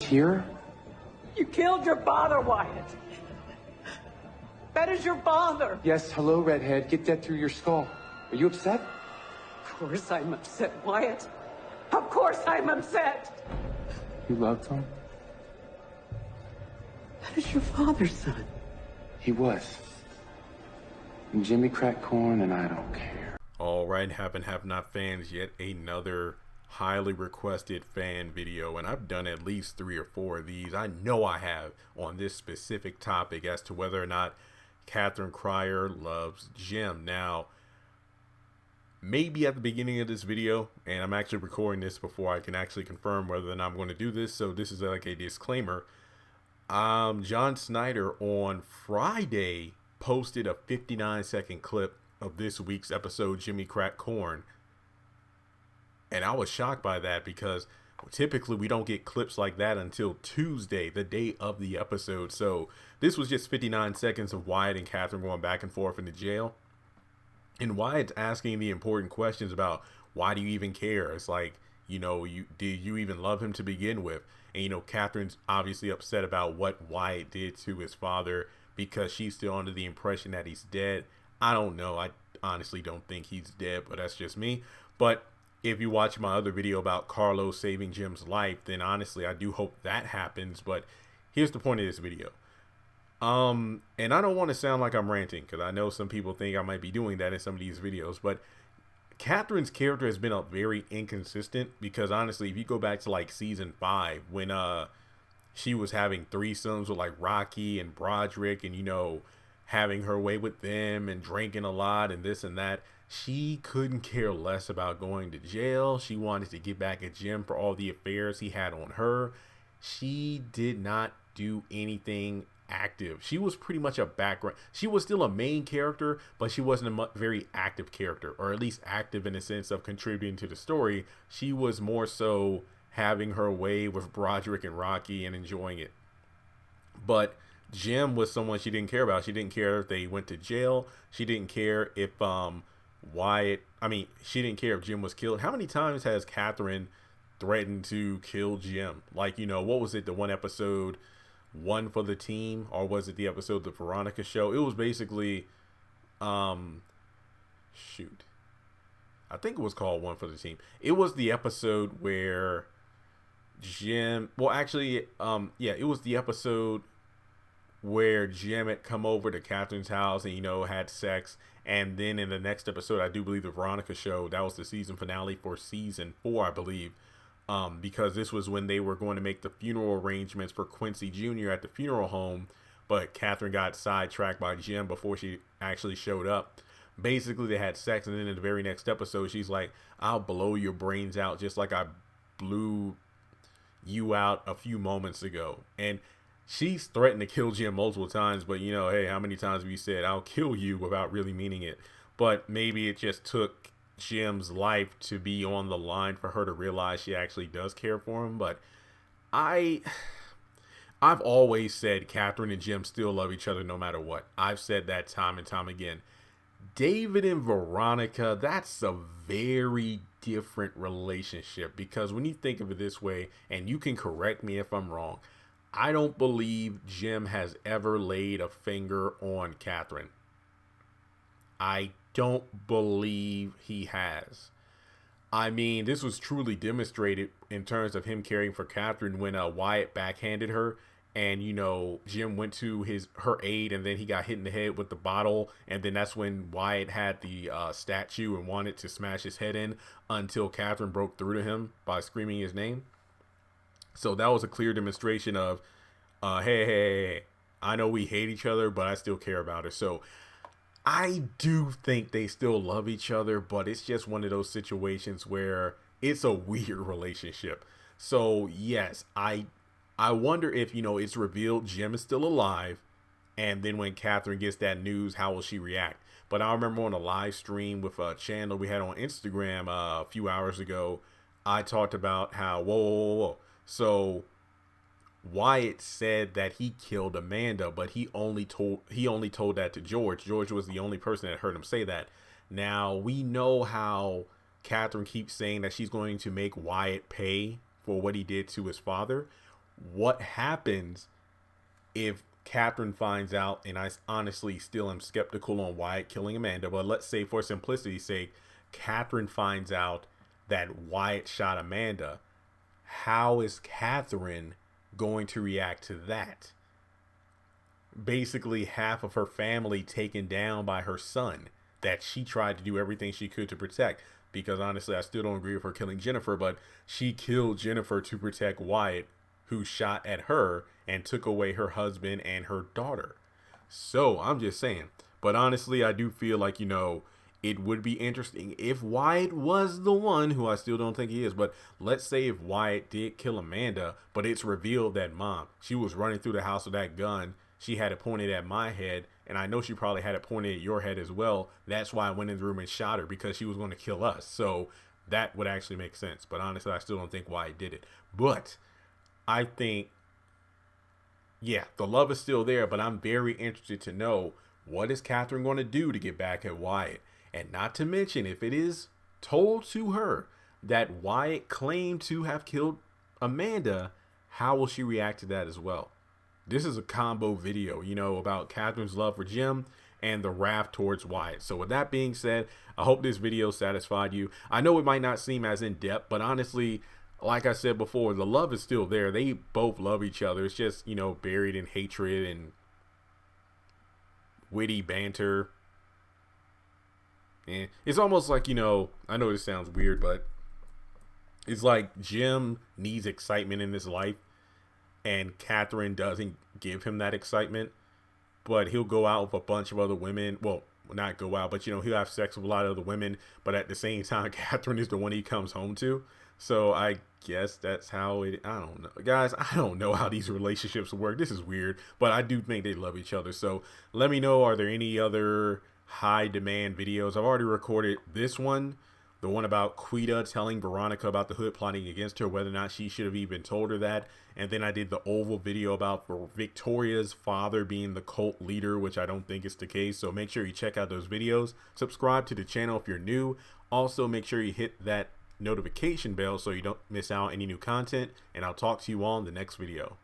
Here? You killed your father, Wyatt. That is your father. Yes, hello, redhead. Get that through your skull. Are you upset? Of course I'm upset, Wyatt. Of course I'm upset. You loved him? That is your father's son. He was. And Jimmy cracked corn, and I don't care. All right, have not fans, yet another highly requested fan video, and I've done at least 3 or 4 of these. I know I have, on this specific topic as to whether or not Katheryn Cryer loves Jim. Now, maybe at the beginning of this video, and I'm actually recording this before I can actually confirm whether or not I'm going to do this, so this is like a disclaimer. John Snyder on Friday posted a 59-second clip of this week's episode, Jimmy Cracked Corn. And I was shocked by that because typically we don't get clips like that until Tuesday, the day of the episode. So this was just 59 seconds of Wyatt and Katheryn going back and forth in the jail. And Wyatt's asking the important questions about why do you even care? It's like, did you even love him to begin with? And, Katheryn's obviously upset about what Wyatt did to his father because she's still under the impression that he's dead. I don't know. I honestly don't think he's dead, but that's just me. But if you watch my other video about Carlos saving Jim's life, then honestly, I do hope that happens. But here's the point of this video. And I don't want to sound like I'm ranting because I know some people think I might be doing that in some of these videos, but Katheryn's character has been very inconsistent because honestly, if you go back to like season 5 when she was having threesomes with like Rocky and Broderick and having her way with them and drinking a lot and this and that, she couldn't care less about going to jail. She wanted to get back at Jim for all the affairs he had on her. She did not do anything active. She was pretty much a background. She was still a main character, but she wasn't a very active character, or at least active in the sense of contributing to the story. She was more so having her way with Broderick and Rocky and enjoying it. But Jim was someone she didn't care about. She didn't care if they went to jail. She didn't care if she didn't care if Jim was killed. How many times has Katheryn threatened to kill Jim? Like, what was it? The one episode, One for the Team, or was it the episode The Veronica Show? It was basically, I think it was called One for the Team. It was the episode where Jim, it was the episode where Jim had come over to Katheryn's house and, had sex. And then in the next episode, I do believe The Veronica Show, that was the season finale for season 4, I believe. Because this was when they were going to make the funeral arrangements for Quincy Jr. at the funeral home. But Katheryn got sidetracked by Jim before she actually showed up. Basically, they had sex. And then in the very next episode, she's like, I'll blow your brains out just like I blew you out a few moments ago. And she's threatened to kill Jim multiple times, but hey, how many times have you said I'll kill you without really meaning it? But maybe it just took Jim's life to be on the line for her to realize she actually does care for him. But I've always said Katheryn and Jim still love each other no matter what. I've said that time and time again. David and Veronica, that's a very different relationship because when you think of it this way, and you can correct me if I'm wrong, I don't believe Jim has ever laid a finger on Katheryn. I don't believe he has. I mean, this was truly demonstrated in terms of him caring for Katheryn when Wyatt backhanded her and, Jim went to her aid and then he got hit in the head with the bottle. And then that's when Wyatt had the statue and wanted to smash his head in until Katheryn broke through to him by screaming his name. So that was a clear demonstration of, hey, I know we hate each other, but I still care about her. So I do think they still love each other, but it's just one of those situations where it's a weird relationship. So yes, I wonder if, it's revealed Jim is still alive. And then when Katheryn gets that news, how will she react? But I remember on a live stream with a channel we had on Instagram a few hours ago, I talked about how, whoa. So Wyatt said that he killed Amanda, but he only told that to George. George was the only person that heard him say that. Now we know how Katheryn keeps saying that she's going to make Wyatt pay for what he did to his father. what happens if Katheryn finds out, and I honestly still am skeptical on Wyatt killing Amanda, but let's say for simplicity's sake, Katheryn finds out that Wyatt shot Amanda. How is Katheryn going to react to that? Basically, half of her family taken down by her son that she tried to do everything she could to protect. Because honestly, I still don't agree with her killing Jennifer, but she killed Jennifer to protect Wyatt, who shot at her and took away her husband and her daughter. So I'm just saying. But honestly, I do feel like, it would be interesting if Wyatt was the one, who I still don't think he is, but let's say if Wyatt did kill Amanda, but it's revealed that she was running through the house with that gun. She had it pointed at my head, and I know she probably had it pointed at your head as well. That's why I went in the room and shot her, because she was going to kill us. So that would actually make sense. But honestly, I still don't think Wyatt did it. But I think, yeah, the love is still there, but I'm very interested to know, what is Katheryn going to do to get back at Wyatt? And not to mention, if it is told to her that Wyatt claimed to have killed Amanda, how will she react to that as well? This is a combo video, about Katheryn's love for Jim and the wrath towards Wyatt. So with that being said, I hope this video satisfied you. I know it might not seem as in-depth, but honestly, like I said before, the love is still there. They both love each other. It's just, buried in hatred and witty banter. And it's almost like, I know this sounds weird, but it's like Jim needs excitement in his life, and Katheryn doesn't give him that excitement, but he'll go out with a bunch of other women. Well, not go out, but he'll have sex with a lot of other women, but at the same time, Katheryn is the one he comes home to. So I guess that's how it, I don't know. Guys, I don't know how these relationships work. This is weird, but I do think they love each other. So let me know, are there any other high demand videos? I've already recorded this one, the one about Quita telling Veronica about the hood plotting against her, whether or not she should have even told her that. And then I did the Oval video about Victoria's father being the cult leader, which I don't think is the case. So make sure you check out those videos. Subscribe to the channel if you're new. Also, make sure you hit that notification bell so you don't miss out any new content. And I'll talk to you all in the next video.